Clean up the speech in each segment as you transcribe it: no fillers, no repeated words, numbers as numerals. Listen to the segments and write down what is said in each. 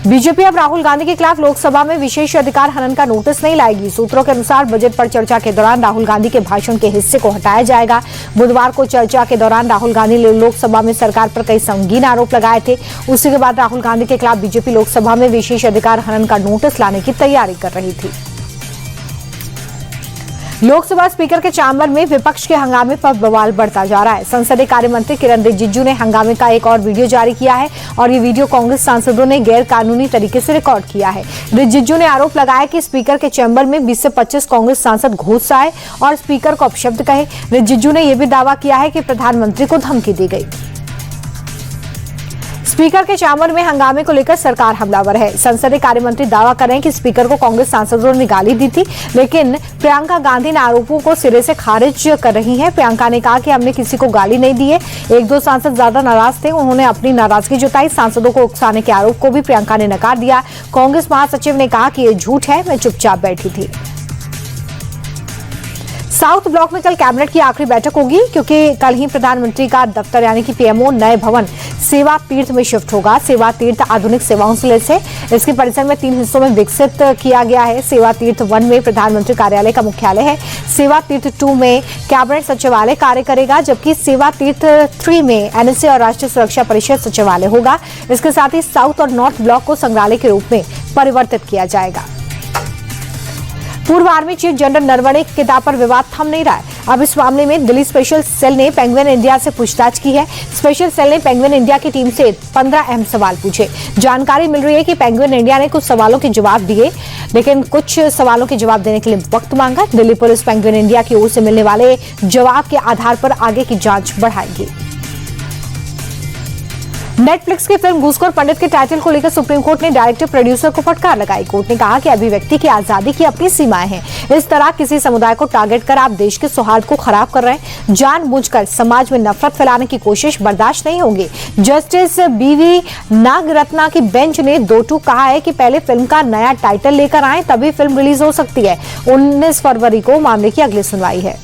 BJP अब राहुल गांधी के खिलाफ लोकसभा में विशेष अधिकार हनन का नोटिस नहीं लाएगी। सूत्रों के अनुसार बजट पर चर्चा के दौरान राहुल गांधी के भाषण के हिस्से को हटाया जाएगा। बुधवार को चर्चा के दौरान राहुल गांधी ने लोकसभा में सरकार पर कई संगीन आरोप लगाए थे। उसी के बाद राहुल गांधी के खिलाफ बीजेपी लोकसभा में विशेष अधिकार हनन का नोटिस लाने की तैयारी कर रही थी। लोकसभा स्पीकर के चैम्बर में विपक्ष के हंगामे पर बवाल बढ़ता जा रहा है। संसदीय कार्य मंत्री किरण रिजिजू ने हंगामे का एक और वीडियो जारी किया है और ये वीडियो कांग्रेस सांसदों ने गैर कानूनी तरीके से रिकॉर्ड किया है। रिजिजू ने आरोप लगाया कि स्पीकर के चैम्बर में 20 से 25 कांग्रेस सांसद घुस आए और स्पीकर को अपशब्द कहे। रिजिजू ने यह भी दावा किया है कि प्रधानमंत्री को धमकी दी गई। स्पीकर के चैम्बर में हंगामे को लेकर सरकार हमलावर है। संसदीय कार्य मंत्री दावा कर रहे हैं कि स्पीकर को कांग्रेस सांसदों ने गाली दी थी, लेकिन प्रियंका गांधी ने आरोपों को सिरे से खारिज कर रही हैं। प्रियंका ने कहा कि हमने किसी को गाली नहीं दी है। एक दो सांसद ज्यादा नाराज थे, उन्होंने अपनी नाराजगी जताई। सांसदों को उकसाने के आरोप को भी प्रियंका ने नकार दिया। कांग्रेस महासचिव ने कहा कि ये झूठ है, मैं चुपचाप बैठी थी। साउथ ब्लॉक में कल कैबिनेट की आखिरी बैठक होगी, क्योंकि कल ही प्रधानमंत्री का दफ्तर यानी कि पीएमओ नए भवन सेवा तीर्थ में शिफ्ट होगा। सेवा तीर्थ आधुनिक सेवाओं से लैस है। इसके परिसर में 3 हिस्सों में विकसित किया गया है। सेवा तीर्थ 1 में प्रधानमंत्री कार्यालय का मुख्यालय है। सेवा तीर्थ 2 में कैबिनेट सचिवालय कार्य करेगा, जबकि सेवा तीर्थ 3 में एनएसए और राष्ट्रीय सुरक्षा परिषद सचिवालय होगा। इसके साथ ही साउथ और नॉर्थ ब्लॉक को संग्रहालय के रूप में परिवर्तित किया जाएगा। पूर्व आर्मी चीफ जनरल नरवणे की किताब पर विवाद थम नहीं रहा है। अब इस मामले में दिल्ली स्पेशल सेल ने पेंगुइन इंडिया से पूछताछ की है। स्पेशल सेल ने पेंगुइन इंडिया की टीम से 15 अहम सवाल पूछे। जानकारी मिल रही है कि पेंगुइन इंडिया ने कुछ सवालों के जवाब दिए, लेकिन कुछ सवालों के जवाब देने के लिए वक्त मांगा। दिल्ली पुलिस पेंगुइन इंडिया की ओर से मिलने वाले जवाब के आधार पर आगे की जांच बढ़ाएगी। नेटफ्लिक्स की फिल्म घूसखोर पंडित के टाइटल को लेकर सुप्रीम कोर्ट ने डायरेक्टर प्रोड्यूसर को फटकार लगाई। कोर्ट ने कहा कि अभिव्यक्ति की आजादी की अपनी सीमाएं हैं। इस तरह किसी समुदाय को टारगेट कर आप देश के सौहार्द को खराब कर रहे हैं। जानबूझकर समाज में नफरत फैलाने की कोशिश बर्दाश्त नहीं होगी। जस्टिस बीवी नागरत्ना की बेंच ने 2-2 कहा है कि पहले फिल्म का नया टाइटल लेकर आए, तभी फिल्म रिलीज हो सकती है। 19 फरवरी को मामले की अगली सुनवाई है।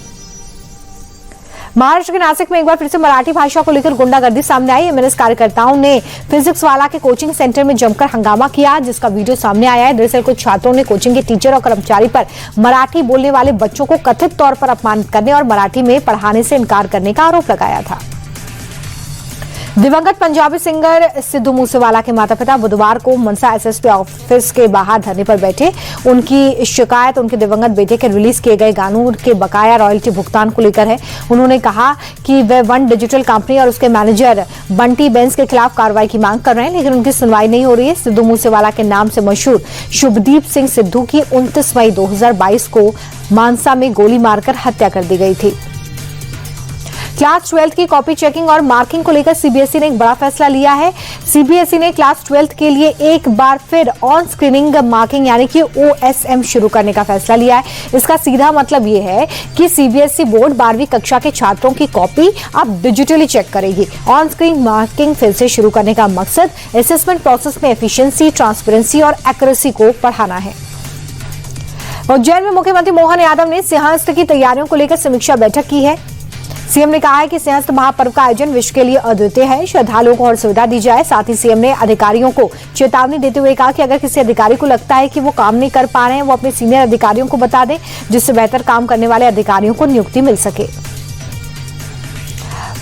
महाराष्ट्र के नासिक में एक बार फिर से मराठी भाषा को लेकर गुंडागर्दी सामने आई। एमएनएस कार्यकर्ताओं ने फिजिक्स वाला के कोचिंग सेंटर में जमकर हंगामा किया, जिसका वीडियो सामने आया है। दरअसल कुछ छात्रों ने कोचिंग के टीचर और कर्मचारी पर मराठी बोलने वाले बच्चों को कथित तौर पर अपमानित करने और मराठी में पढ़ाने से इनकार करने का आरोप लगाया था। दिवंगत पंजाबी सिंगर सिद्धू मूसेवाला के माता पिता बुधवार को मनसा एसएसपी ऑफिस के बाहर धरने पर बैठे। उनकी शिकायत उनके दिवंगत बेटे के रिलीज किए गए गानों के बकाया रॉयल्टी भुगतान को लेकर है। उन्होंने कहा कि वे वन डिजिटल कंपनी और उसके मैनेजर बंटी बेंस के खिलाफ कार्रवाई की मांग कर रहे हैं, लेकिन उनकी सुनवाई नहीं हो रही है। सिद्धू मूसेवाला के नाम से मशहूर शुभदीप सिंह सिद्धू की 29 मई 2022 को मानसा में गोली मारकर हत्या कर दी गई थी। क्लास 12 की कॉपी चेकिंग और मार्किंग को लेकर सीबीएसई ने एक बड़ा फैसला लिया है। सीबीएसई ने क्लास 12 के लिए एक बार फिर ऑन स्क्रीनिंग मार्किंग यानी कि ओएसएम शुरू करने का फैसला लिया है। इसका सीधा मतलब ये है कि सीबीएसई बोर्ड 12वीं कक्षा के छात्रों की कॉपी अब डिजिटली चेक करेगी। ऑन स्क्रीन मार्किंग फिर से शुरू करने का मकसद असेसमेंट प्रोसेस में एफिशिएंसी, ट्रांसपेरेंसी और एक्यूरेसी को बढ़ाना है। उज्जैन में मुख्यमंत्री मोहन यादव ने सिंहस्थ की तैयारियों को लेकर समीक्षा बैठक की है। सीएम ने कहा है कि सिंहस्थ महापर्व का आयोजन विश्व के लिए अद्वितीय है। श्रद्धालुओं को और सुविधा दी जाए। साथ ही सीएम ने अधिकारियों को चेतावनी देते हुए कहा कि अगर किसी अधिकारी को लगता है कि वो काम नहीं कर पा रहे हैं, वो अपने सीनियर अधिकारियों को बता दें, जिससे बेहतर काम करने वाले अधिकारियों को नियुक्ति मिल सके।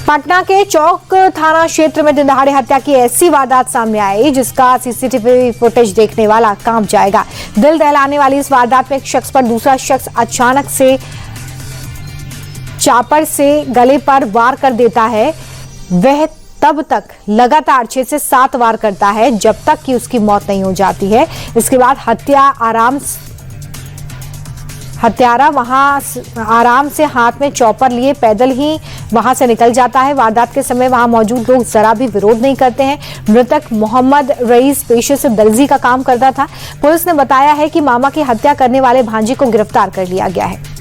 पटना के चौक थाना क्षेत्र में दिनदहाड़े हत्या की ऐसी वारदात सामने आई, जिसका सीसीटीवी फुटेज देखने वाला कांप जाएगा। दिल दहलाने वाली इस वारदात में एक शख्स पर दूसरा शख्स अचानक से चापर से गले पर वार कर देता है। वह तब तक लगातार 6 से 7 वार करता है जब तक कि उसकी मौत नहीं हो जाती है। इसके बाद हत्यारा वहां आराम से हाथ में चॉपर लिए पैदल ही वहां से निकल जाता है। वारदात के समय वहां मौजूद लोग जरा भी विरोध नहीं करते हैं। मृतक मोहम्मद रईस पेशे से दर्जी का काम करता था। पुलिस ने बताया है कि मामा की हत्या करने वाले भांजी को गिरफ्तार कर लिया गया है।